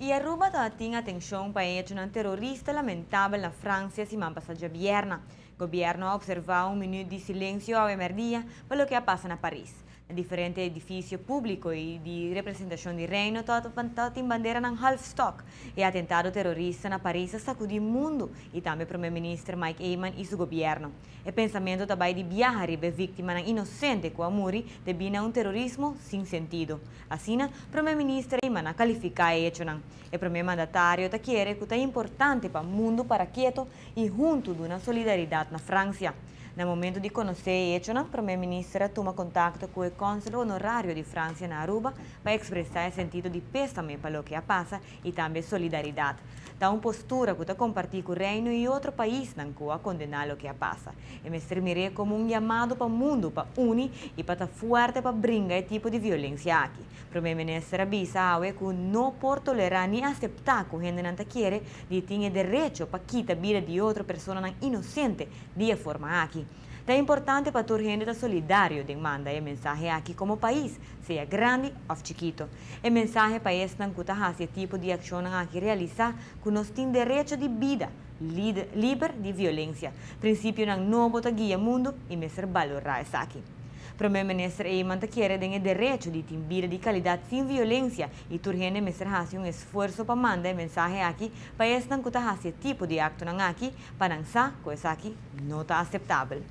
E Aruba tinha atenção para hecho de terrorista lamentável na França semana passada vierna. O governo observou minuto de silêncio ao emergia para o que passa na Paris. Na diferente edifício público e de representação de reino, tem bandeira na half-stock. E atentado terrorista na Paris sacudiu o mundo e também o primeiro-ministro Mike Eyman e seu governo. O pensamento também de viajar e vítima inocente que muri devido a terrorismo sem sentido. Assim, o primeiro-ministro Eyman qualifica o hecho. O primeiro-mandatário quer que é importante para o mundo para quieto e junto de uma solidariedade na França. No momento de conhecer o hecho, o primeiro-ministro toma contato com o cônsul honorário de França na Aruba para expressar o sentido de pésame para o que passa e também solidariedade. Dá uma postura que compartilha com o reino e outro país na qual condenar o que passa. E me servirá como um chamado para o mundo para unir e para estar forte para brincar esse tipo de violência aqui. O primeiro-ministro avisa que não pode tolerar nem aceitar que a gente não quer de ter direito para quitar a vida de outra pessoa inocente de forma aqui. É importante para toda a gente estar solidário de mandar a mensagem aqui como país, seja grande ou chiquito. A mensagem para esse que está esse tipo de ação aqui realizar que nós temos direito de vida, livre de violência. Princípio não bota guia mundo e me ser valorar isso aqui. O primeiro-ministro Eyman quer ter o direito de ter vida de qualidade sem violência e toda a gente me ser um esforço para mandar a mensagem aqui para esse que está esse tipo de acto aqui para não que isso aqui não está aceitável.